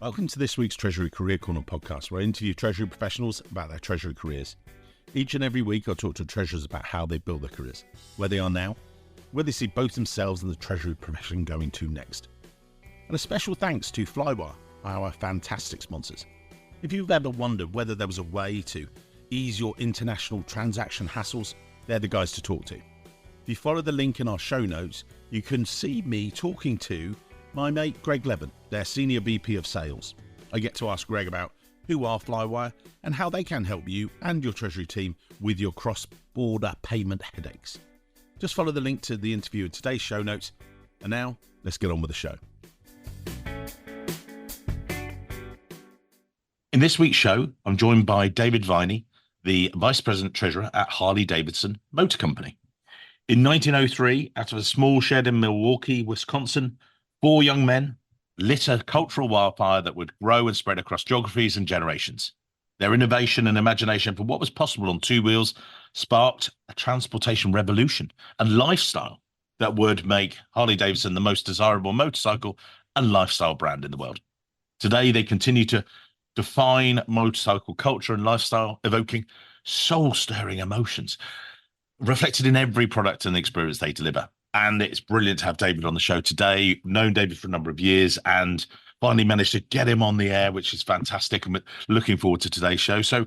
Welcome to this week's Treasury Career Corner podcast, where I interview Treasury professionals about their Treasury careers. Each and every week, I talk to treasurers about how they built their careers, where they are now, where they see both themselves and the Treasury profession going to next. And a special thanks to Flywire, our fantastic sponsors. If you've ever wondered whether there was a way to ease your international transaction hassles, they're the guys to talk to. If you follow the link in our show notes, you can see me talking to my mate Greg Levin, their Senior VP of Sales. I get to ask Greg about who are Flywire and how they can help you and your Treasury team with your cross-border payment headaches. Just follow the link to the interview in today's show notes. And now, let's get on with the show. In this week's show, I'm joined by David Viney, the Vice President Treasurer at Harley-Davidson Motor Company. In 1903, out of a small shed in Milwaukee, Wisconsin, 4 young men lit a cultural wildfire that would grow and spread across geographies and generations. Their innovation and imagination for what was possible on 2 wheels sparked a transportation revolution and lifestyle that would make Harley-Davidson the most desirable motorcycle and lifestyle brand in the world. Today, they continue to define motorcycle culture and lifestyle, evoking soul-stirring emotions reflected in every product and experience they deliver. And it's brilliant to have David on the show today. Known David for a number of years and finally managed to get him on the air, which is fantastic. And looking forward to today's show. So,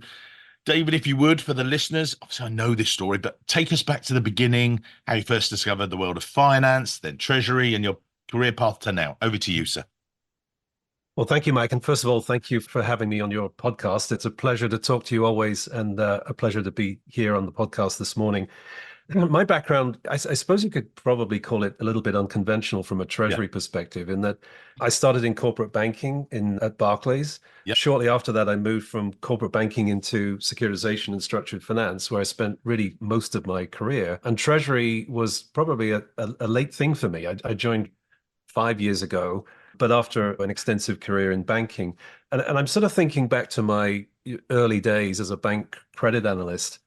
David, if you would, for the listeners, obviously I know this story, but take us back to the beginning, how you first discovered the world of finance, then Treasury, and your career path to now. Over to you, sir. Well, thank you, Mike. And first of all, thank you for having me on your podcast. It's a pleasure to talk to you always, and a pleasure to be here on the podcast this morning. My background, I suppose you could probably call it a little bit unconventional from a Treasury perspective, in that I started in corporate banking at Barclays. Yep. Shortly after that, I moved from corporate banking into securitization and structured finance, where I spent really most of my career. And Treasury was probably a late thing for me. I joined 5 years ago, but after an extensive career in banking. And I'm sort of thinking back to my early days as a bank credit analyst.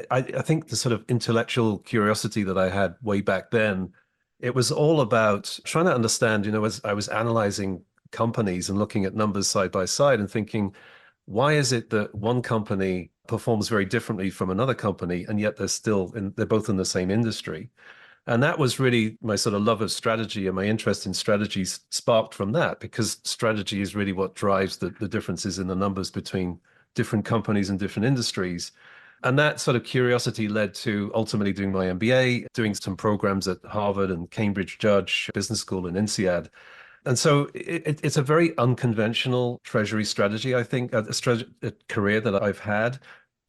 I think the sort of intellectual curiosity that I had way back then, it was all about trying to understand, as I was analyzing companies and looking at numbers side by side and thinking, why is it that one company performs very differently from another company, and yet they're both in the same industry? And that was really my sort of love of strategy, and my interest in strategies sparked from that, because strategy is really what drives the differences in the numbers between different companies and different industries. And that sort of curiosity led to ultimately doing my MBA, doing some programs at Harvard and Cambridge Judge Business School and INSEAD. And so it's a very unconventional Treasury strategy, I think, a career that I've had.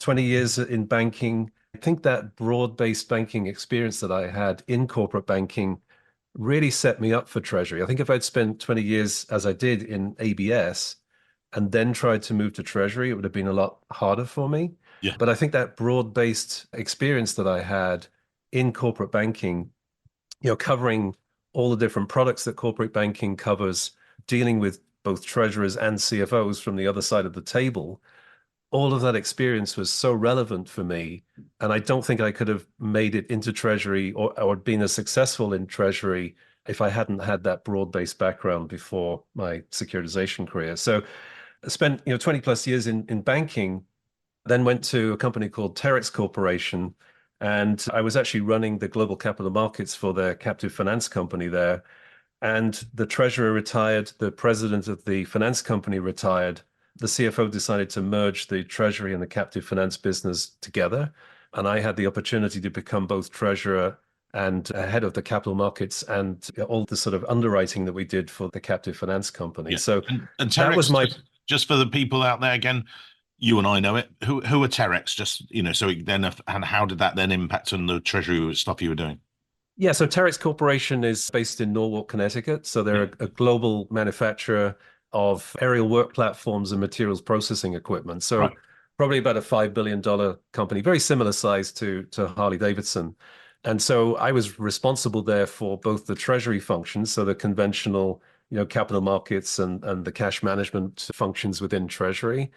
20 years in banking. I think that broad-based banking experience that I had in corporate banking really set me up for Treasury. I think if I'd spent 20 years, as I did, in ABS and then tried to move to Treasury, it would have been a lot harder for me. Yeah. But I think that broad-based experience that I had in corporate banking, covering all the different products that corporate banking covers, dealing with both treasurers and CFOs from the other side of the table, all of that experience was so relevant for me. And I don't think I could have made it into Treasury or been as successful in Treasury if I hadn't had that broad-based background before my securitization career. So I spent 20 plus years in banking, then went to a company called Terex Corporation. And I was actually running the global capital markets for their captive finance company there. And the treasurer retired, the president of the finance company retired. The CFO decided to merge the Treasury and the captive finance business together. And I had the opportunity to become both treasurer and head of the capital markets and all the sort of underwriting that we did for the captive finance company. Yeah. So and Terex, that was my... Just for the people out there, again, you and I know it. Who are Terex? Just, so then, and how did that then impact on the Treasury stuff you were doing? Yeah, so Terex Corporation is based in Norwalk, Connecticut. So they're a global manufacturer of aerial work platforms and materials processing equipment. So probably about a $5 billion company, very similar size to Harley-Davidson. And so I was responsible there for both the treasury functions, so the conventional, capital markets and the cash management functions within treasury.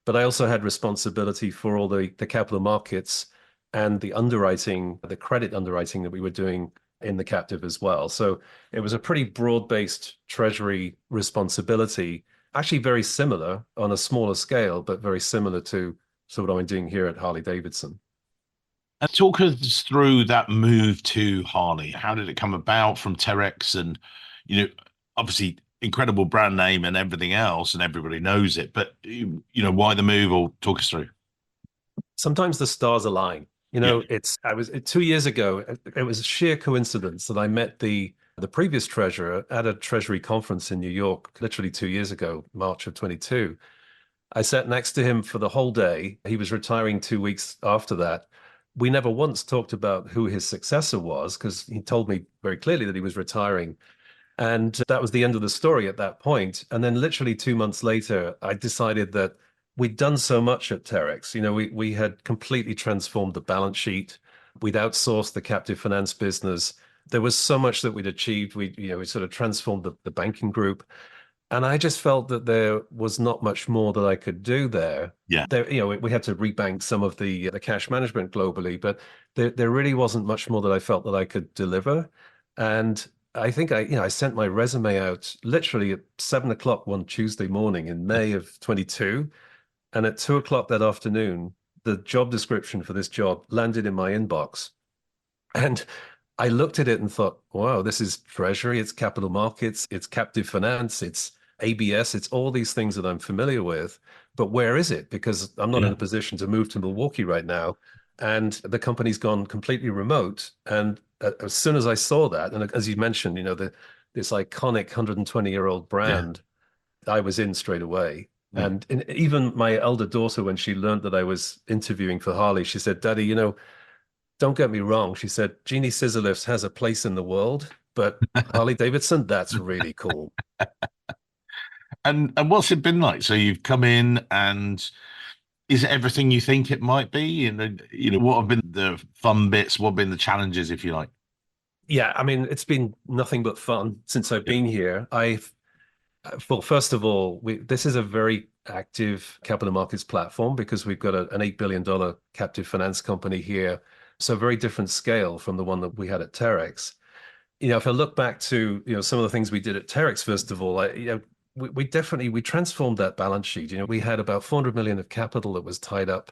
But I also had responsibility for all the capital markets and the underwriting, the credit underwriting that we were doing in the captive as well. So it was a pretty broad-based treasury responsibility. Actually very similar on a smaller scale, but very similar to what I'm doing here at Harley-Davidson. And talk us through that move to Harley. How did it come about from Terex? And, obviously incredible brand name and everything else, and everybody knows it. But, why the move, or talk us through? Sometimes the stars align. Yeah. I was 2 years ago, it was a sheer coincidence that I met the previous treasurer at a Treasury conference in New York, literally 2 years ago, March of 22. I sat next to him for the whole day. He was retiring 2 weeks after that. We never once talked about who his successor was because he told me very clearly that he was retiring. And that was the end of the story at that point. And then literally 2 months later, I decided that we'd done so much at Terex. We had completely transformed the balance sheet. We'd outsourced the captive finance business. There was so much that we'd achieved. We sort of transformed the banking group. And I just felt that there was not much more that I could do there. Yeah. We had to rebank some of the cash management globally, but there really wasn't much more that I felt that I could deliver. And I think I sent my resume out literally at 7 o'clock one Tuesday morning in May of 22. And at 2 o'clock that afternoon, the job description for this job landed in my inbox. And I looked at it and thought, wow, this is Treasury, it's capital markets, it's captive finance, it's ABS, it's all these things that I'm familiar with. But where is it? Because I'm not in Yeah. a position to move to Milwaukee right now. And the company's gone completely remote. And as soon as I saw that, and as you mentioned, this iconic 120-year-old Yeah. brand, I was in straight away. Yeah. And even my elder daughter, when she learned that I was interviewing for Harley, she said, Daddy, don't get me wrong. She said, Genie Scissor Lifts has a place in the world, but Harley Davidson, that's really cool. And what's it been like? So you've come in, and is it everything you think it might be? And what have been the fun bits? What have been the challenges, if you like? Yeah, I mean, it's been nothing but fun since I've Yeah. been here. Well, first of all, this is a very active capital markets platform because we've got an $8 billion captive finance company here. So very different scale from the one that we had at Terex. If I look back to, some of the things we did at Terex, first of all, we transformed that balance sheet. We had about 400 million of capital that was tied up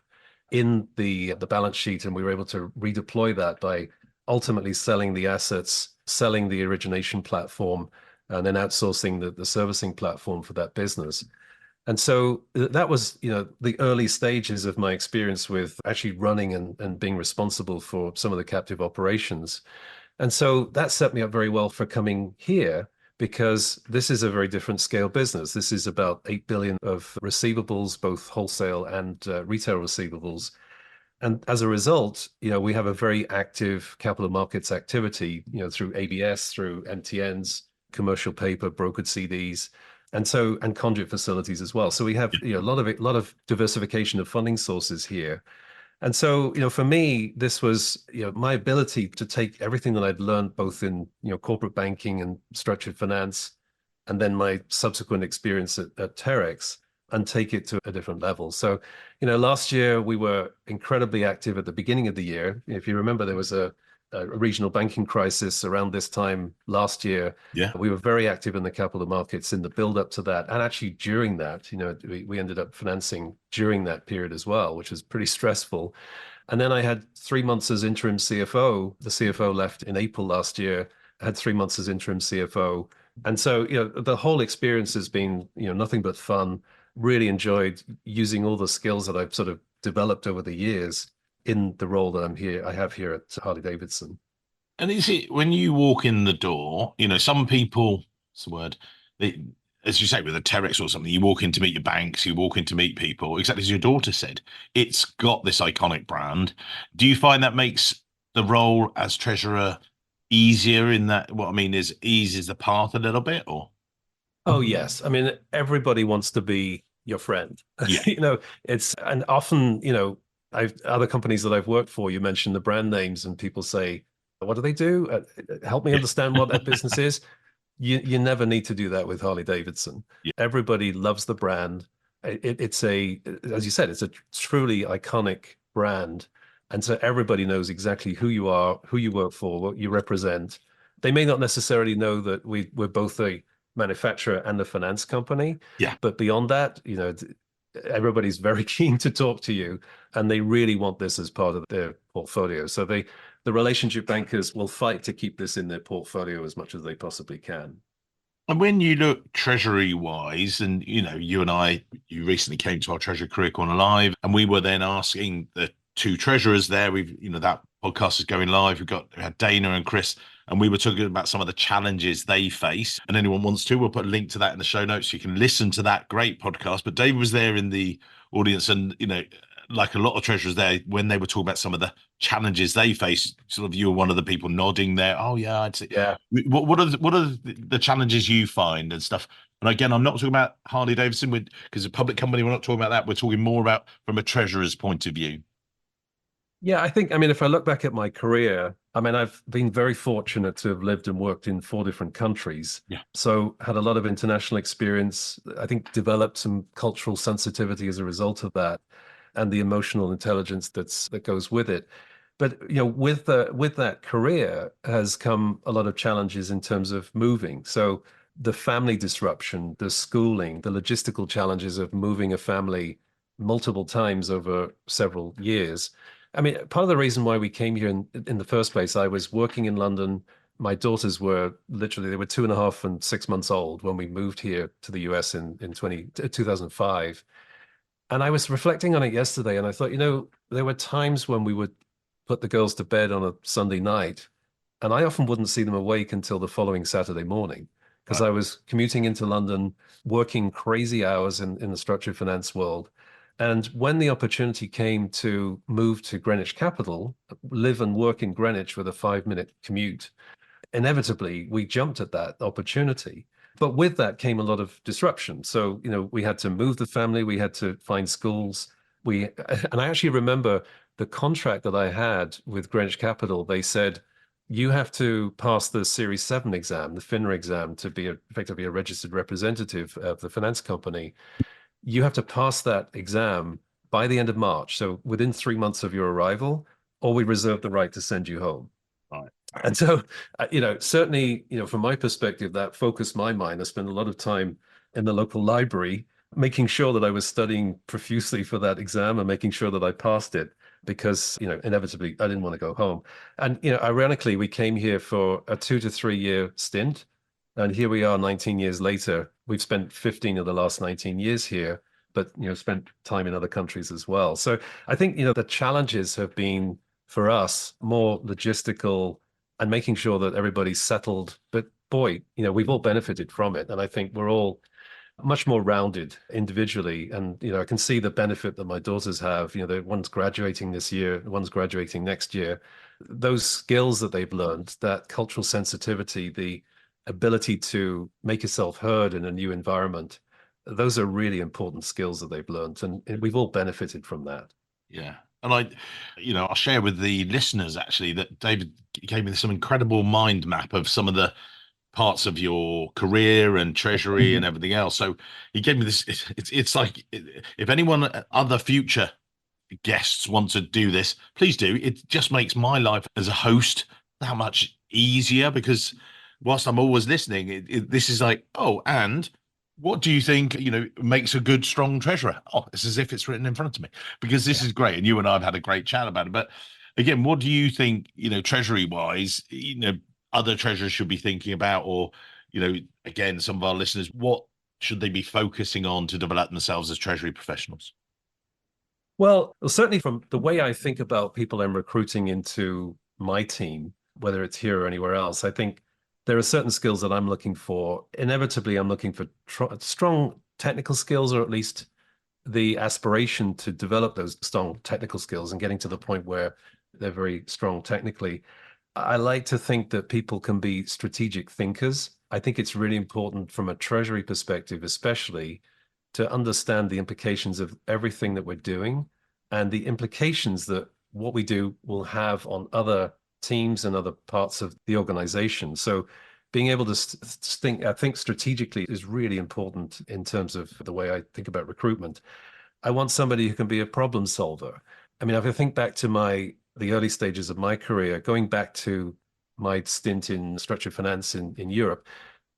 in the balance sheet, and we were able to redeploy that by ultimately selling the assets, selling the origination platform, and then outsourcing the servicing platform for that business. And so that was, the early stages of my experience with actually running and being responsible for some of the captive operations. And so that set me up very well for coming here because this is a very different scale business. This is about 8 billion of receivables, both wholesale and retail receivables. And as a result, we have a very active capital markets activity, through ABS, through MTNs, commercial paper, brokered CDs, and conduit facilities as well. So we have, a lot of diversification of funding sources here. And so, for me, this was, my ability to take everything that I'd learned both in, corporate banking and structured finance, and then my subsequent experience at Terex, and take it to a different level. So, last year we were incredibly active at the beginning of the year. If you remember, there was a regional banking crisis around this time last year. Yeah. We were very active in the capital markets in the build up to that. And actually during that, we ended up financing during that period as well, which was pretty stressful. And then I had 3 months as interim CFO. The CFO left in April last year. I had 3 months as interim CFO. And so, the whole experience has been, nothing but fun. Really enjoyed using all the skills that I've sort of developed over the years in the role that I have here at Harley-Davidson. And is it when you walk in the door, some people, what's the word? As you say, with a Terex or something, you walk in to meet your banks, you walk in to meet people, exactly as your daughter said. It's got this iconic brand. Do you find that makes the role as treasurer easier in that, what I mean is eases the path a little bit, or? Oh, yes. I mean, everybody wants to be your friend. Yeah. And often, other companies that I've worked for, you mentioned the brand names and people say, what do they do? Help me Yeah. understand what that business is. You never need to do that with Harley Davidson. Yeah. Everybody loves the brand. It's as you said, it's a truly iconic brand. And so everybody knows exactly who you are, who you work for, what you represent. They may not necessarily know that we're both a manufacturer and a finance company. Yeah. But beyond that, everybody's very keen to talk to you, and they really want this as part of their portfolio. So the relationship bankers will fight to keep this in their portfolio as much as they possibly can. And when you look treasury wise, and you and I, you recently came to our Treasury Career Corner Live, and we were then asking the two treasurers there. That podcast is going live. We had Dana and Chris, and we were talking about some of the challenges they face. And anyone wants to, we'll put a link to that in the show notes so you can listen to that great podcast. But David was there in the audience, and like a lot of treasurers there, when they were talking about some of the challenges they face, sort of you were one of the people nodding there. Oh yeah, I'd say. Yeah. What are the challenges you find and stuff? And again, I'm not talking about Harley-Davidson because a public company. We're not talking about that. We're talking more about from a treasurer's point of view. Yeah, if I look back at my career, I've been very fortunate to have lived and worked in 4 different countries. Yeah. So had a lot of international experience. I think developed some cultural sensitivity as a result of that, and the emotional intelligence that goes with it. But with that career has come a lot of challenges in terms of moving. So the family disruption, the schooling, the logistical challenges of moving a family multiple times over several years. Part of the reason why we came here in the first place, I was working in London. My daughters were they were 2.5 and 6 months old when we moved here to the US in 2005. And I was reflecting on it yesterday, and I thought, there were times when we would put the girls to bed on a Sunday night, and I often wouldn't see them awake until the following Saturday morning because I was commuting into London, working crazy hours in the structured finance world. And when the opportunity came to move to Greenwich Capital, live and work in Greenwich with a 5-minute commute, inevitably we jumped at that opportunity. But with that came a lot of disruption. So, we had to move the family, we had to find schools. And I actually remember the contract that I had with Greenwich Capital. They said, you have to pass the Series 7 exam, the FINRA exam, to be effectively a registered representative of the finance company. You have to pass that exam by the end of March. So within 3 months of your arrival, or we reserve the right to send you home. Right. And so, certainly, from my perspective, that focused my mind. I spent a lot of time in the local library, making sure that I was studying profusely for that exam and making sure that I passed it because, inevitably I didn't want to go home. And, ironically, we came here for a 2 to 3 year stint. And here we are 19 years later. We've spent 15 of the last 19 years here, but, spent time in other countries as well. So I think, the challenges have been for us more logistical and making sure that everybody's settled. But boy, we've all benefited from it. And I think we're all much more rounded individually. And, I can see the benefit that my daughters have. The one's graduating this year, the one's graduating next year. Those skills that they've learned, that cultural sensitivity, the ability to make yourself heard in a new environment, those are really important skills that they've learned. And we've all benefited from that. Yeah. And I'll share with the listeners actually that David gave me some incredible mind map of some of the parts of your career and treasury and everything else. So he gave me this. It's like if anyone other future guests want to do this, please do. It just makes my life as a host that much easier because whilst I'm always listening, this is like, oh, and what do you think, makes a good, strong treasurer? Oh, it's as if it's written in front of me because this is great. And you and I have had a great chat about it. But again, what do you think, treasury wise, other treasurers should be thinking about, or, again, some of our listeners, what should they be focusing on to develop themselves as treasury professionals? Well, certainly from the way I think about people I'm recruiting into my team, whether it's here or anywhere else, I think there are certain skills that I'm looking for. Inevitably, I'm looking for strong technical skills, or at least the aspiration to develop those strong technical skills and getting to the point where they're very strong technically. I like to think that people can be strategic thinkers. I think it's really important from a treasury perspective, especially, to understand the implications of everything that we're doing and the implications that what we do will have on other teams and other parts of the organization. So being able to think strategically is really important in terms of the way I think about recruitment. I want somebody who can be a problem solver. If I think back to the early stages of my career, going back to my stint in structured finance in Europe,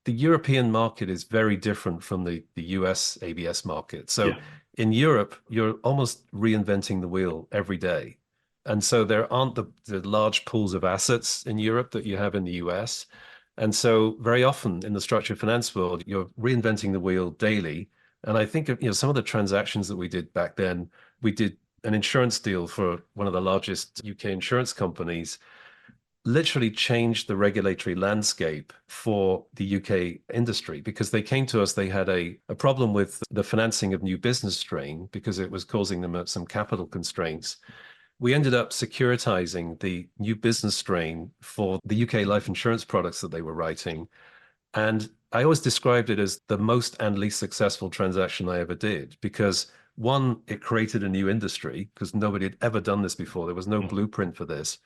the European market is very different from the US ABS market. So Yeah. in Europe, you're almost reinventing the wheel every day. And so there aren't the large pools of assets in Europe that you have in the US. And so very often in the structured finance world, you're reinventing the wheel daily. And I think some of the transactions that we did back then, we did an insurance deal for one of the largest UK insurance companies, literally changed the regulatory landscape for the UK industry because they came to us, they had a problem with the financing of new business strain because it was causing them some capital constraints. We ended up securitizing the new business strain for the UK life insurance products that they were writing. And I always described it as the most and least successful transaction I ever did because one, it created a new industry because nobody had ever done this before. There was no blueprint for this.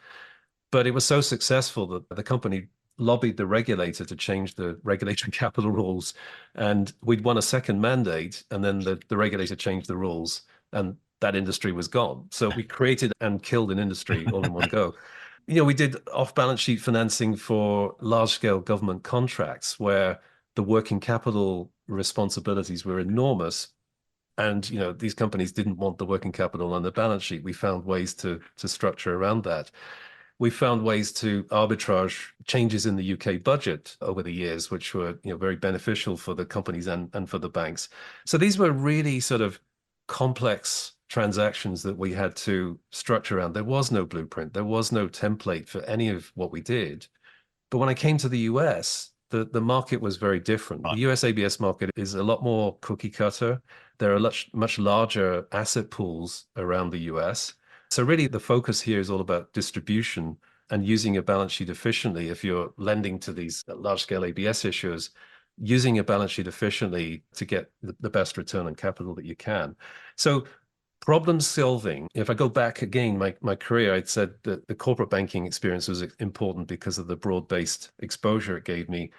But it was so successful that the company lobbied the regulator to change the regulatory capital rules. And we'd won a second mandate, and then the regulator changed the rules, and that industry was gone. So we created and killed an industry all in one go. We did off-balance sheet financing for large-scale government contracts where the working capital responsibilities were enormous. And these companies didn't want the working capital on the balance sheet. We found ways to structure around that. We found ways to arbitrage changes in the UK budget over the years, which were very beneficial for the companies and for the banks. So these were really sort of complex transactions that we had to structure around. There was no blueprint. There was no template for any of what we did. But when I came to the US, the market was very different. Right. The US ABS market is a lot more cookie cutter. There are much larger asset pools around the US. So really the focus here is all about distribution and using your balance sheet efficiently. If you're lending to these large scale ABS issuers, using your balance sheet efficiently to get the best return on capital that you can. So problem solving, if I go back again, my career, I'd said that the corporate banking experience was important because of the broad-based exposure it gave me.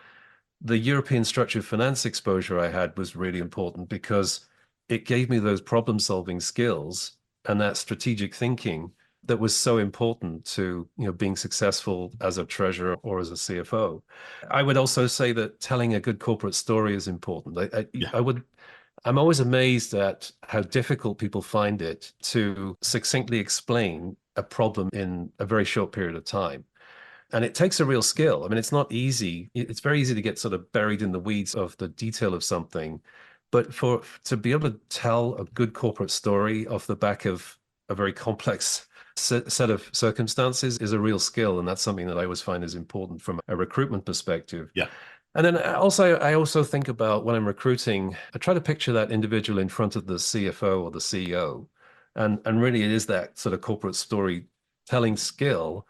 The European structured finance exposure I had was really important because it gave me those problem solving skills and that strategic thinking that was so important to being successful as a treasurer or as a CFO. I would also say that telling a good corporate story is important. I'm always amazed at how difficult people find it to succinctly explain a problem in a very short period of time. And it takes a real skill. I mean, it's not easy. It's very easy to get sort of buried in the weeds of the detail of something. But to be able to tell a good corporate story off the back of a very complex set of circumstances is a real skill. And that's something that I always find is important from a recruitment perspective. Yeah. And then I also think about when I'm recruiting, I try to picture that individual in front of the CFO or the CEO. And really it is that sort of corporate storytelling skill.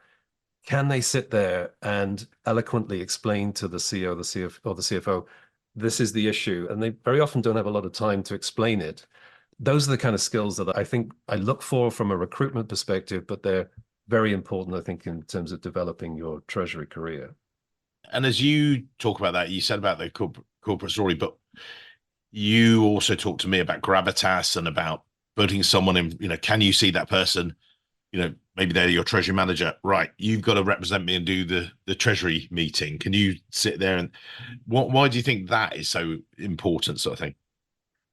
Can they sit there and eloquently explain to the CEO, the CFO, or the CFO, this is the issue? And they very often don't have a lot of time to explain it. Those are the kind of skills that I think I look for from a recruitment perspective, but they're very important, I think, in terms of developing your treasury career. And as you talk about that, you said about the corporate story, but you also talked to me about gravitas and about putting someone in, can you see that person? Maybe they're your treasury manager, right? You've got to represent me and do the treasury meeting. Can you sit there and why do you think that is so important, sort of thing?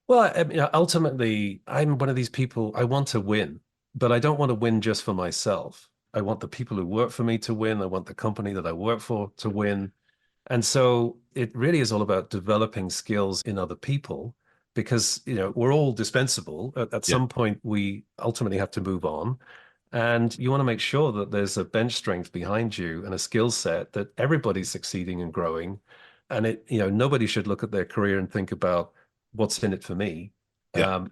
Well, ultimately, I'm one of these people, I want to win, but I don't want to win just for myself. I want the people who work for me to win. I want the company that I work for to win. And so it really is all about developing skills in other people because, we're all dispensable. At some point, we ultimately have to move on. And you want to make sure that there's a bench strength behind you and a skill set that everybody's succeeding and growing. And nobody should look at their career and think about what's in it for me. Yeah.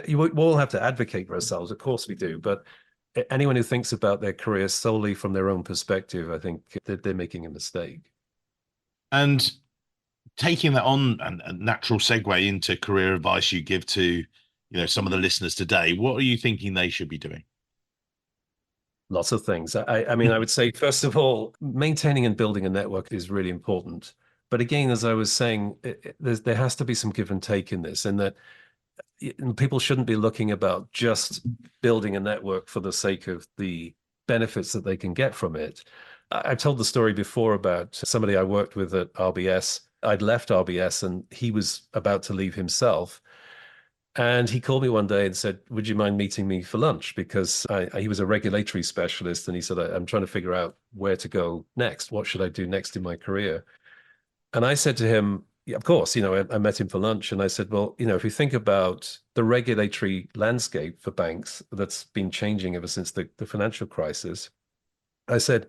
We all have to advocate for ourselves. Of course we do. But anyone who thinks about their career solely from their own perspective, I think that they're making a mistake. And taking that on and a natural segue into career advice you give to, some of the listeners today, what are you thinking they should be doing? Lots of things. I mean, I would say, first of all, maintaining and building a network is really important. But again, as I was saying, there has to be some give and take in this, and that people shouldn't be looking about just building a network for the sake of the benefits that they can get from it. I've told the story before about somebody I worked with at RBS I'd left RBS and he was about to leave himself. And he called me one day and said, "Would you mind meeting me for lunch?" Because he was a regulatory specialist. And he said, "I'm trying to figure out where to go next. What should I do next in my career?" And I said to him, yeah, of course, I met him for lunch and I said, well, if you think about the regulatory landscape for banks that's been changing ever since the financial crisis, I said,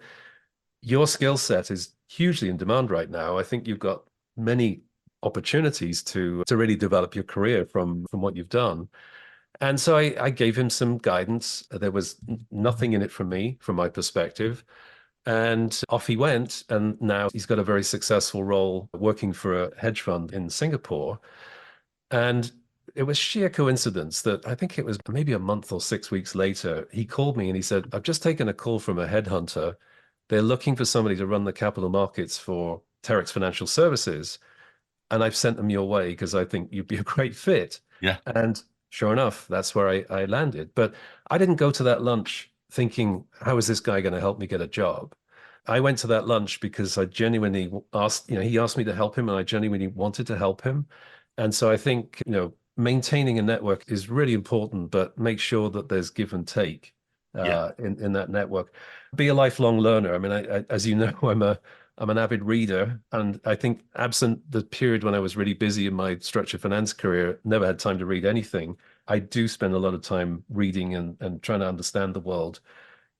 your skill set is hugely in demand right now. I think you've got many opportunities to really develop your career from what you've done. And so I gave him some guidance. There was nothing in it for me, from my perspective. And off he went. And now he's got a very successful role working for a hedge fund in Singapore. And it was sheer coincidence that I think it was maybe a month or 6 weeks later, he called me and he said, "I've just taken a call from a headhunter. They're looking for somebody to run the capital markets for Terex Financial Services. And I've sent them your way because I think you'd be a great fit." Yeah. And sure enough, that's where I landed. But I didn't go to that lunch thinking, how is this guy going to help me get a job? I went to that lunch because I genuinely asked, he asked me to help him and I genuinely wanted to help him. And so I think, maintaining a network is really important, but make sure that there's give and take Yeah. in that network. Be a lifelong learner. I mean, as you know, I'm an avid reader, and I think absent the period when I was really busy in my structured finance career, never had time to read anything. I do spend a lot of time reading and trying to understand the world.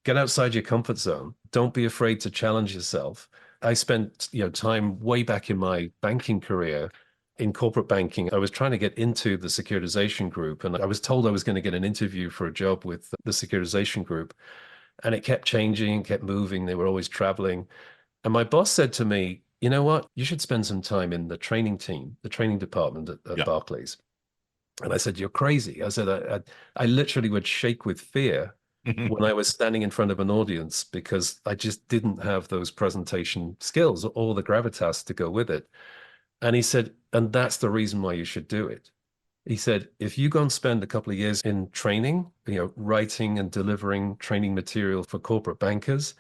Get outside your comfort zone. Don't be afraid to challenge yourself. I spent, time way back in my banking career in corporate banking. I was trying to get into the securitization group, and I was told I was going to get an interview for a job with the securitization group. And it kept changing, kept moving. They were always traveling. And my boss said to me, "You know what? You should spend some time in the training team, the training department at Yeah. Barclays." And I said, "You're crazy." I said, I literally would shake with fear when I was standing in front of an audience because I just didn't have those presentation skills or the gravitas to go with it. And he said, "And that's the reason why you should do it." He said, "If you go and spend a couple of years in training, writing and delivering training material for corporate bankers,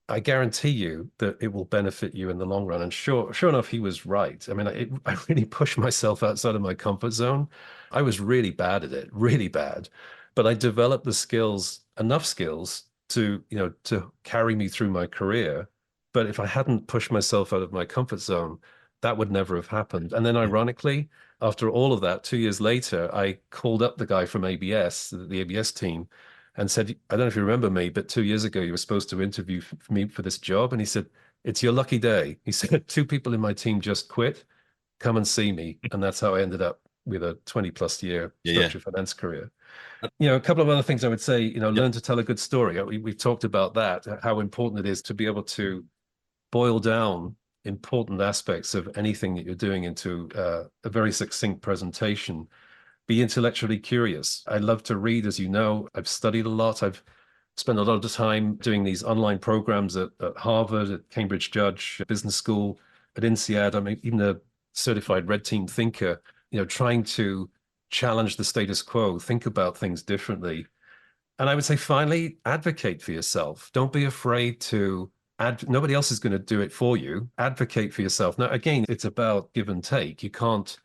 I guarantee you that it will benefit you in the long run." And sure enough, he was right. I mean, I really pushed myself outside of my comfort zone. I was really bad at it, really bad. But I developed the skills, enough skills to carry me through my career. But if I hadn't pushed myself out of my comfort zone, that would never have happened. And then ironically, after all of that, 2 years later, I called up the guy from ABS, the ABS team, and said, "I don't know if you remember me, but 2 years ago you were supposed to interview me for this job." And he said, "It's your lucky day." He said, "Two people in my team just quit. Come and see me." And that's how I ended up with a 20 plus year Yeah. Yeah. structured finance career. A couple of other things I would say, Yep. learn to tell a good story. We've talked about that, how important it is to be able to boil down important aspects of anything that you're doing into a very succinct presentation. Be intellectually curious. I love to read, as you know. I've studied a lot. I've spent a lot of time doing these online programs at Harvard, at Cambridge Judge Business School, at INSEAD. I'm even a certified red team thinker, trying to challenge the status quo, think about things differently. And I would say, finally, advocate for yourself. Don't be afraid to nobody else is going to do it for you. Advocate for yourself. Now, again, it's about give and take. You can't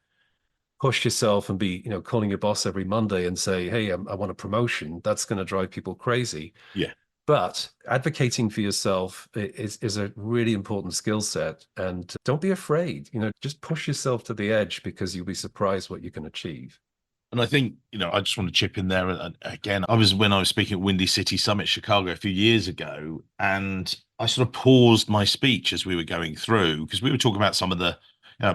push yourself and be, calling your boss every Monday and say, "Hey, I want a promotion." That's going to drive people crazy. Yeah. But advocating for yourself is a really important skill set. And don't be afraid, just push yourself to the edge because you'll be surprised what you can achieve. And I think, I just want to chip in there. And again, when I was speaking at Windy City Summit, Chicago, a few years ago, and I sort of paused my speech as we were going through because we were talking about some of the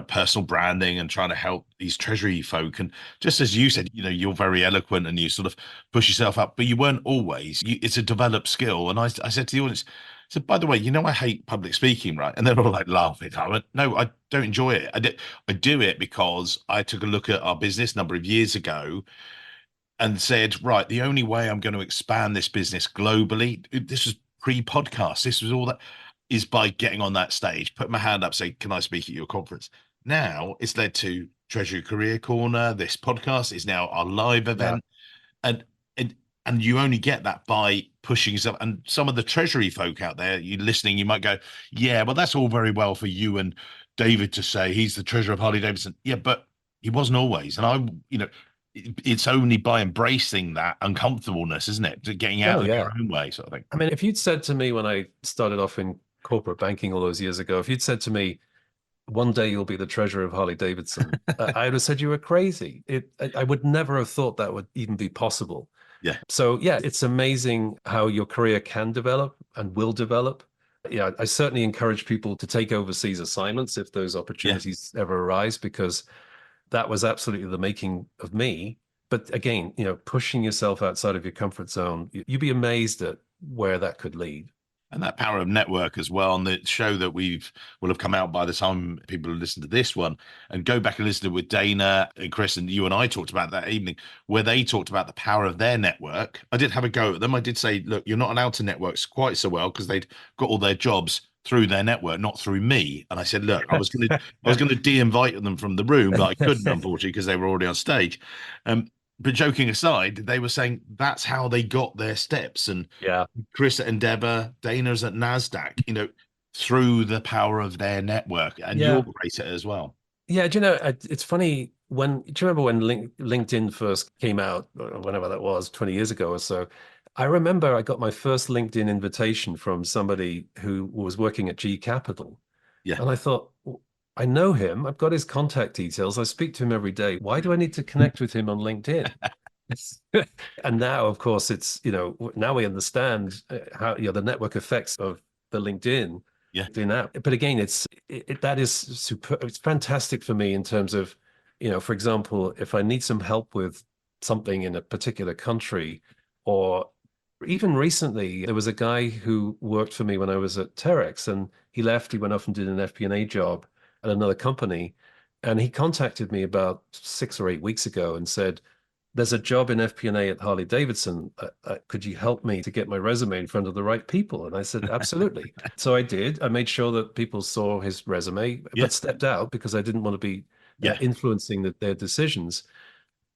personal branding and trying to help these treasury folk. And just as you said, you're very eloquent and you sort of push yourself up, but you weren't always. It's a developed skill. And I said to the audience, so, by the way, I hate public speaking, right? And they're all like laughing. I went, no, I don't enjoy it. I do it because I took a look at our business a number of years ago and said, right, the only way I'm going to expand this business globally, this was pre-podcast, this was all that, is by getting on that stage, put my hand up, say, "Can I speak at your conference?" Now it's led to Treasury Career Corner. This podcast is now our live Yeah. event. And and and you only get that by pushing yourself. And some of the treasury folk out there, you listening, you might go, "Yeah, well, that's all very well for you and David to say he's the treasurer of Harley-Davidson. Yeah, but he wasn't always. And it's only by embracing that uncomfortableness, isn't it? To getting out Oh, of your yeah. own way, sort of thing. I mean, if you'd said to me when I started off in corporate banking all those years ago, if you'd said to me, one day you'll be the treasurer of Harley-Davidson, I would have said you were crazy. I would never have thought that would even be possible. Yeah. So yeah, it's amazing how your career can develop and will develop. Yeah, I certainly encourage people to take overseas assignments if those Yeah. opportunities ever arise, because that was absolutely the making of me. But again, pushing yourself outside of your comfort zone, you'd be amazed at where that could lead. And that power of network as well. And the show that will have come out by the time people listen to this one, and go back and listen to it with Dana and Chris, and you and I talked about that evening, where they talked about the power of their network. I did have a go at them. I did say, look, you're not allowed to network quite so well, because they'd got all their jobs through their network, not through me. And I said, look, I was gonna de-invite them from the room, but I couldn't, unfortunately, because they were already on stage. But joking aside, they were saying that's how they got their steps. And Yeah. Chris at Endeavor, Dana's at NASDAQ, through the power of their network. And Yeah. you're great at it as well. Yeah, do it's funny do you remember when LinkedIn first came out, or whenever that was, 20 years ago or so? I remember I got my first LinkedIn invitation from somebody who was working at G Capital. Yeah. And I thought, "Well, I know him. I've got his contact details. I speak to him every day. Why do I need to connect with him on LinkedIn?" And now, of course, it's, now we understand how, the network effects of the LinkedIn Yeah. app. But again, that is super. It's fantastic for me in terms of, for example, if I need some help with something in a particular country, or even recently, there was a guy who worked for me when I was at Terex, and he left. He went off and did an FP&A job at another company, and he contacted me about 6 or 8 weeks ago and said, "There's a job in FP&A at Harley-Davidson. Could you help me to get my resume in front of the right people?" And I said, "Absolutely." So I did. I made sure that people saw his resume, Yeah. but stepped out because I didn't want to be Yeah. influencing their decisions.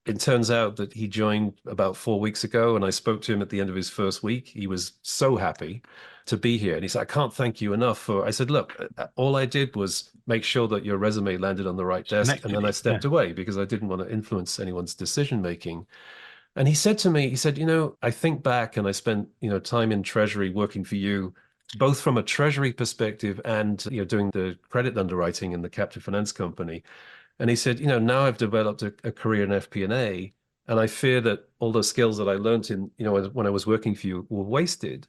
It turns out that he joined about 4 weeks ago, and I spoke to him at the end of his first week. He was so happy to be here. And he said, "I can't thank you enough for," I said, "Look, all I did was make sure that your resume landed on the right desk. And then I stepped away because I didn't want to influence anyone's decision making." And he said to me, he said, "I think back and I spent, time in Treasury working for you, both from a Treasury perspective and, doing the credit underwriting in the captive finance company." And he said, "Now I've developed a career in FP&A, and I fear that all the skills that I learned in, when I was working for you were wasted."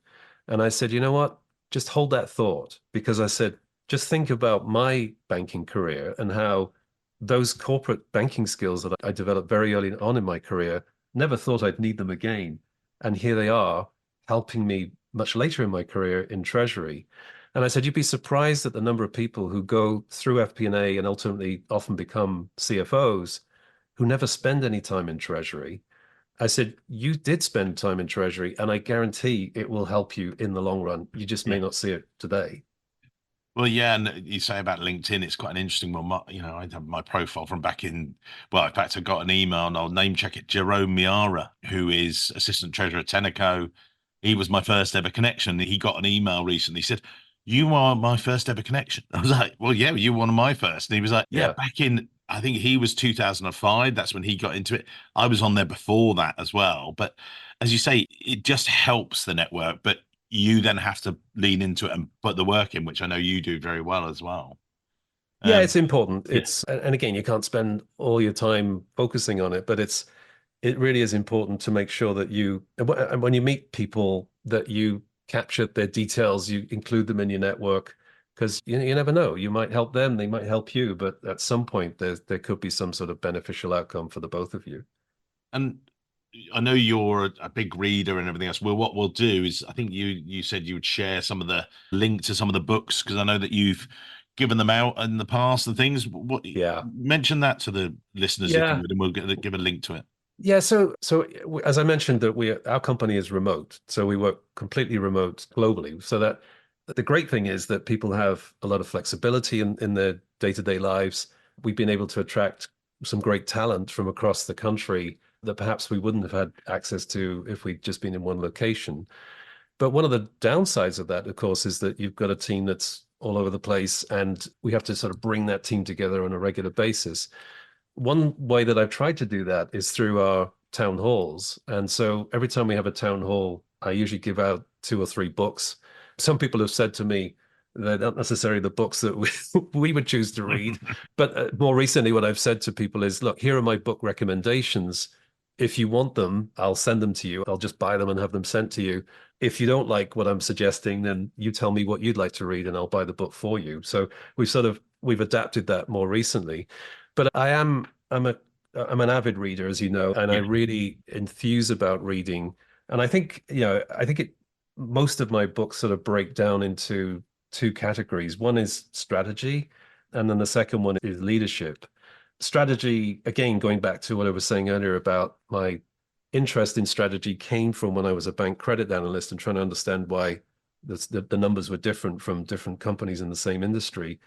And I said, "You know what? Just hold that thought," because I said, just think about my banking career and how those corporate banking skills that I developed very early on in my career, never thought I'd need them again. And here they are helping me much later in my career in Treasury. And I said, you'd be surprised at the number of people who go through FP&A and ultimately often become CFOs who never spend any time in Treasury. I said, you did spend time in Treasury, and I guarantee it will help you in the long run. You just may not see it today. Well, yeah, and you say about LinkedIn, it's quite an interesting one. I have my profile from back in, well, in fact, I got an email, and I'll name check it. Jerome Miara, who is assistant treasurer at Tenneco. He was my first ever connection. He got an email recently. He said, "You are my first ever connection." I was like, "Well, yeah, you were one of my first." And he was like, "Yeah, Yeah. back in, I think he was 2005. That's when he got into it. I was on there before that as well." But as you say, it just helps the network. But you then have to lean into it and put the work in, which I know you do very well as well. Yeah, it's important. Yeah, And again, you can't spend all your time focusing on it, but it really is important to make sure that and when you meet people, that you capture their details, you include them in your network, because you never know. You might help them, they might help you, but at some point there could be some sort of beneficial outcome for the both of you. and I know you're a big reader and everything else. Well, what we'll do is, I think you said you would share some of the link to some of the books, because I know that you've given them out in the past and things. What Yeah. mention that to the listeners if you Yeah. would, and we'll give a link to it. Yeah, so as I mentioned, that our company is remote, so we work completely remote globally. So that the great thing is that people have a lot of flexibility in their day-to-day lives. We've been able to attract some great talent from across the country that perhaps we wouldn't have had access to if we'd just been in one location. But one of the downsides of that, of course, is that you've got a team that's all over the place, and we have to sort of bring that team together on a regular basis. One way that I've tried to do that is through our town halls. And so every time we have a town hall, I usually give out 2 or 3 books. Some people have said to me, they're not necessarily the books that we would choose to read. But more recently, what I've said to people is, look, here are my book recommendations. If you want them, I'll send them to you. I'll just buy them and have them sent to you. If you don't like what I'm suggesting, then you tell me what you'd like to read and I'll buy the book for you. So we've adapted that more recently. But I'm an avid reader, as you know, and I Yeah. really enthuse about reading. And I think most of my books sort of break down into 2 categories. One is strategy, and then the second one is leadership. Strategy, again, going back to what I was saying earlier about my interest in strategy, came from when I was a bank credit analyst and trying to understand why the numbers were different from different companies in the same industry.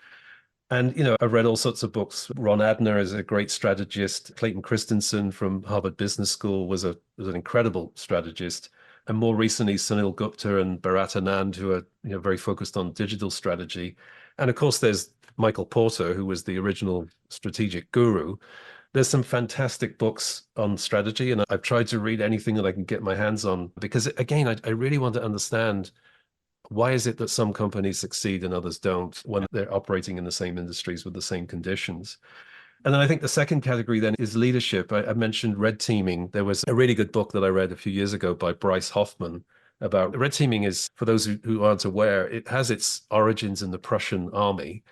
And, I've read all sorts of books. Ron Abner is a great strategist. Clayton Christensen from Harvard Business School was an incredible strategist. And more recently, Sunil Gupta and Bharat Anand, who are, very focused on digital strategy. And of course, there's Michael Porter, who was the original strategic guru. There's some fantastic books on strategy, and I've tried to read anything that I can get my hands on because, again, I really want to understand, why is it that some companies succeed and others don't when they're operating in the same industries with the same conditions? And then I think the second category then is leadership. I mentioned red teaming. There was a really good book that I read a few years ago by Bryce Hoffman about red teaming. Is, for those who aren't aware, it has its origins in the Prussian army.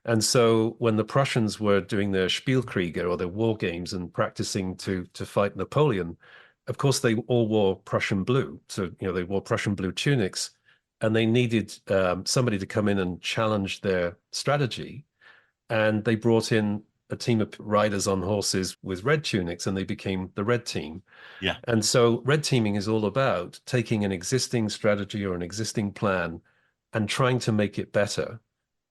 And so when the Prussians were doing their Spielkrieger, or their war games, and practicing to fight Napoleon, of course, they all wore Prussian blue. So, they wore Prussian blue tunics, and they needed somebody to come in and challenge their strategy. And they brought in a team of riders on horses with red tunics, and they became the red team. Yeah. And so red teaming is all about taking an existing strategy or an existing plan and trying to make it better,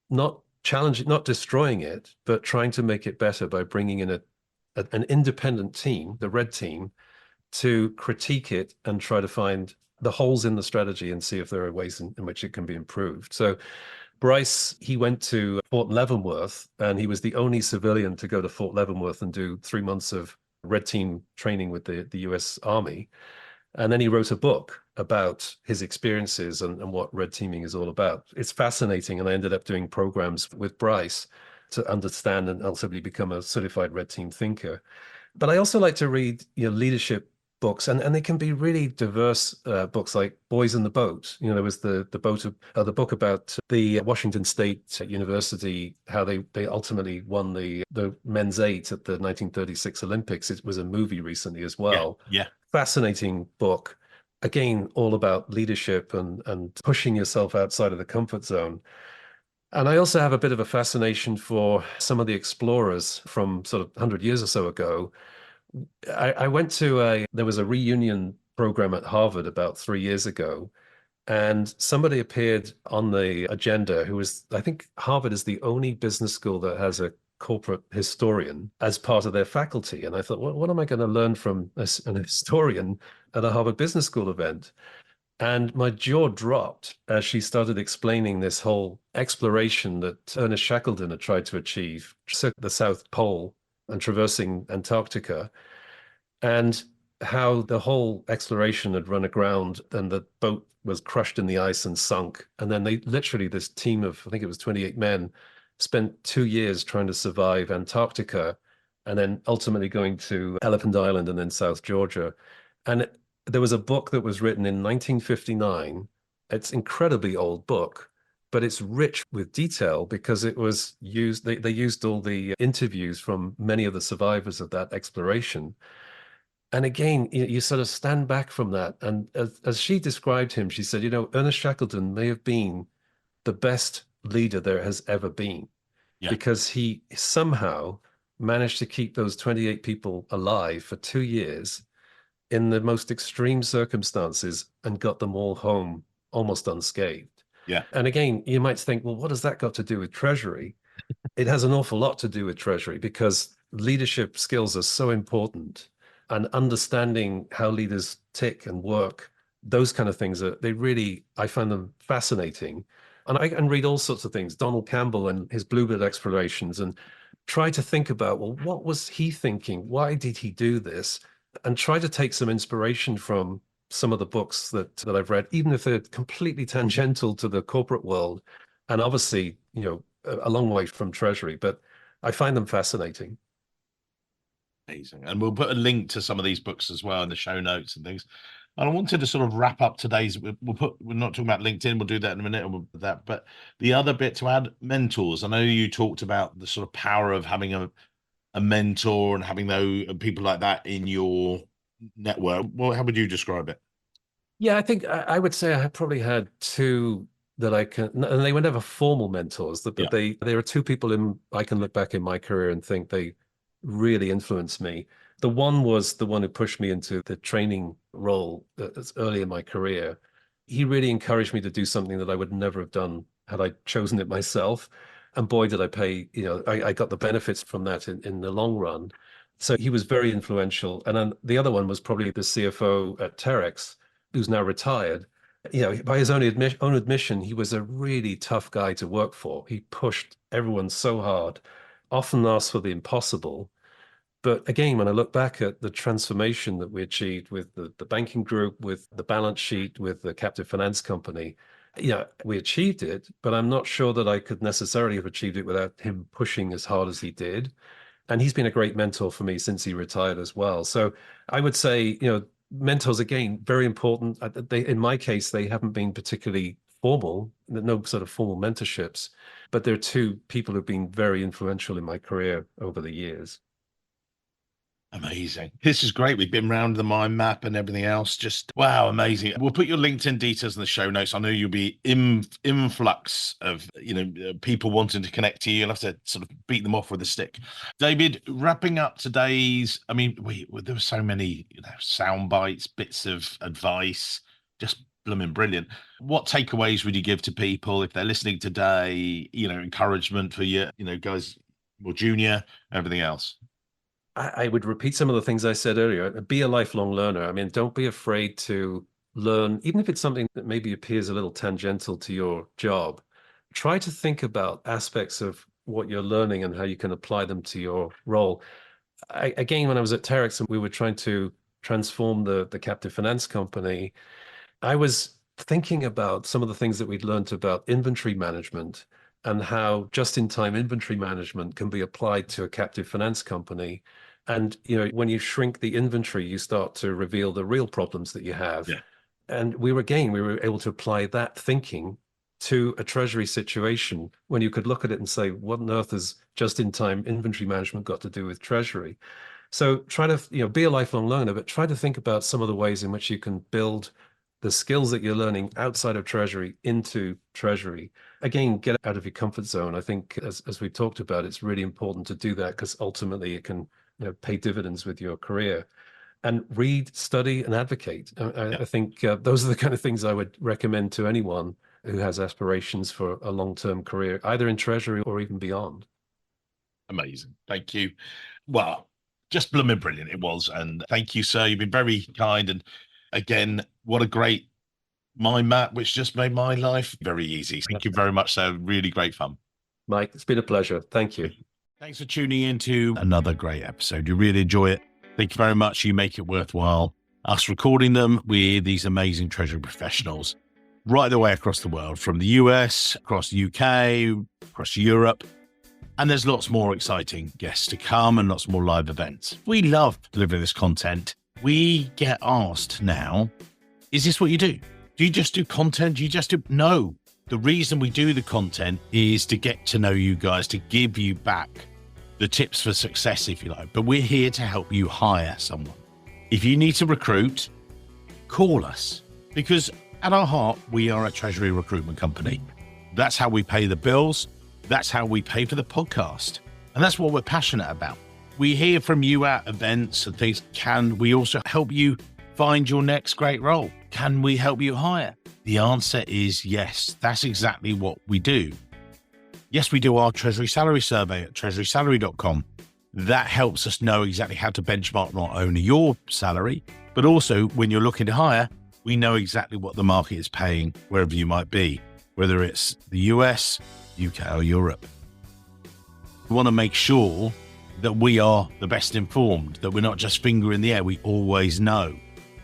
not challenging, not destroying it, but trying to make it better by bringing in an independent team, the red team, to critique it and try to find the holes in the strategy and see if there are ways in which it can be improved. So Bryce, he went to Fort Leavenworth, and he was the only civilian to go to Fort Leavenworth and do 3 months of red team training with the US Army. And then he wrote a book about his experiences and what red teaming is all about. It's fascinating. And I ended up doing programs with Bryce to understand and ultimately become a certified red team thinker. But I also like to read, leadership books, and they can be really diverse books, like Boys in the Boat. There was the book about the Washington State University, how they ultimately won the men's 8 at the 1936 Olympics. It was a movie recently as well. Yeah. Fascinating book. Again, all about leadership and pushing yourself outside of the comfort zone. And I also have a bit of a fascination for some of the explorers from sort of 100 years or so ago. I went to there was a reunion program at Harvard about 3 years ago, and somebody appeared on the agenda who was, I think Harvard is the only business school that has a corporate historian as part of their faculty. And I thought, what am I going to learn from an historian at a Harvard Business School event? And my jaw dropped as she started explaining this whole exploration that Ernest Shackleton had tried to achieve, the South Pole and traversing Antarctica, and how the whole exploration had run aground and the boat was crushed in the ice and sunk. And then this team of, I think it was 28 men, spent 2 years trying to survive Antarctica, and then ultimately going to Elephant Island and then South Georgia. And there was a book that was written in 1959. It's an incredibly old book, but it's rich with detail because it was used, they used all the interviews from many of the survivors of that exploration. And again, you sort of stand back from that. And as she described him, she said, Ernest Shackleton may have been the best leader there has ever been, because he somehow managed to keep those 28 people alive for 2 years in the most extreme circumstances and got them all home almost unscathed. Yeah. And again, you might think, well, what has that got to do with Treasury? It has an awful lot to do with Treasury, because leadership skills are so important, and understanding how leaders tick and work, those kind of things I find them fascinating. And I can read all sorts of things, Donald Campbell and his Bluebird explorations, and try to think about, well, what was he thinking? Why did he do this? And try to take some inspiration from some of the books that I've read, even if they're completely tangential to the corporate world. And obviously, a long way from Treasury, but I find them fascinating. Amazing. And we'll put a link to some of these books as well in the show notes and things. And I wanted to sort of wrap up today's, we're not talking about LinkedIn, we'll do that in a minute, and we'll do that. But the other bit to add, mentors. I know you talked about the sort of power of having a mentor and having those people like that in your network. Well, how would you describe it? Yeah, I think I would say I probably had two that I can, and they were never formal mentors, but there are two people I can look back in my career and think they really influenced me. The one was the one who pushed me into the training role early in my career. He really encouraged me to do something that I would never have done had I chosen it myself. And boy, did I pay, I got the benefits from that in the long run. So he was very influential. And then the other one was probably the CFO at Terex, who's now retired. By his own admission, he was a really tough guy to work for. He pushed everyone so hard, often asked for the impossible. But again, when I look back at the transformation that we achieved with the banking group, with the balance sheet, with the captive finance company, we achieved it, but I'm not sure that I could necessarily have achieved it without him pushing as hard as he did. And he's been a great mentor for me since he retired as well. So I would say, mentors, again, very important. In my case, they haven't been particularly formal, no sort of formal mentorships, but they're two people who've been very influential in my career over the years. Amazing. This is great. We've been around the mind map and everything else. Just wow, amazing. We'll put your LinkedIn details in the show notes. I know you'll be influx of people wanting to connect to you. You'll have to sort of beat them off with a stick. David, wrapping up today's, there were so many sound bites, bits of advice, just blooming brilliant. What takeaways would you give to people if they're listening today? Encouragement for you, guys more junior, everything else. I would repeat some of the things I said earlier. Be a lifelong learner. Don't be afraid to learn, even if it's something that maybe appears a little tangential to your job. Try to think about aspects of what you're learning and how you can apply them to your role. Again, when I was at Terex and we were trying to transform the captive finance company, I was thinking about some of the things that we'd learned about inventory management and how just-in-time inventory management can be applied to a captive finance company. And, when you shrink the inventory, you start to reveal the real problems that you have. Yeah. And we were able to apply that thinking to a treasury situation when you could look at it and say, what on earth has just-in-time inventory management got to do with treasury? So try to, be a lifelong learner, but try to think about some of the ways in which you can build the skills that you're learning outside of treasury into treasury. Again, get out of your comfort zone. I think as we've talked about, it's really important to do that because ultimately it can pay dividends with your career. And read, study, and advocate. I think those are the kind of things I would recommend to anyone who has aspirations for a long-term career, either in treasury or even beyond. Amazing. Thank you. Well, just blooming brilliant it was. And thank you, sir. You've been very kind. And again, what a great mind map, which just made my life very easy. Thank you very much, sir. Really great fun. Mike, it's been a pleasure. Thank you. Thanks for tuning in to another great episode. You really enjoy it. Thank you very much. You make it worthwhile. Us recording them with these amazing treasury professionals right the way across the world, from the US, across the UK, across Europe. And there's lots more exciting guests to come and lots more live events. We love delivering this content. We get asked now, is this what you do? Do you just do content? No. The reason we do the content is to get to know you guys, to give you back the tips for success, if you like. But we're here to help you hire someone. If you need to recruit, call us. Because at our heart, we are a treasury recruitment company. That's how we pay the bills. That's how we pay for the podcast. And that's what we're passionate about. We hear from you at events and things. Can we also help you find your next great role? Can we help you hire? The answer is yes. That's exactly what we do. Yes, we do our Treasury Salary Survey at treasurysalary.com. That helps us know exactly how to benchmark not only your salary, but also when you're looking to hire, we know exactly what the market is paying wherever you might be. whether it's the US, UK, or Europe. We want to make sure that we are the best informed, that we're not just finger in the air, we always know.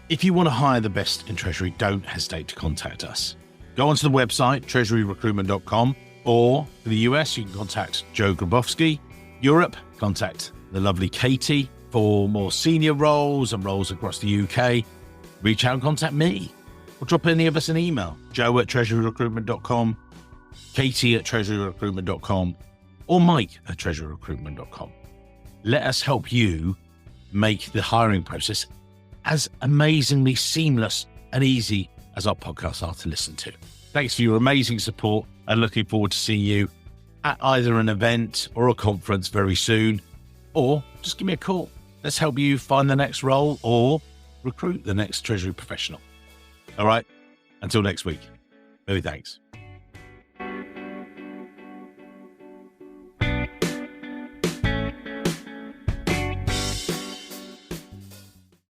If you want to hire the best in Treasury, don't hesitate to contact us. Go onto the website, treasuryrecruitment.com, or for the US, you can contact Joe Grabowski. Europe, contact the lovely Katie. For more senior roles and roles across the UK, reach out and contact me, or drop any of us an email, joe@treasuryrecruitment.com, katie@treasuryrecruitment.com, or mike@treasuryrecruitment.com. Let us help you make the hiring process as amazingly seamless and easy as our podcasts are to listen to. Thanks for your amazing support, and looking forward to seeing you at either an event or a conference very soon, or just give me a call. Let's help you find the next role or recruit the next Treasury professional. All right. Until next week. Many thanks.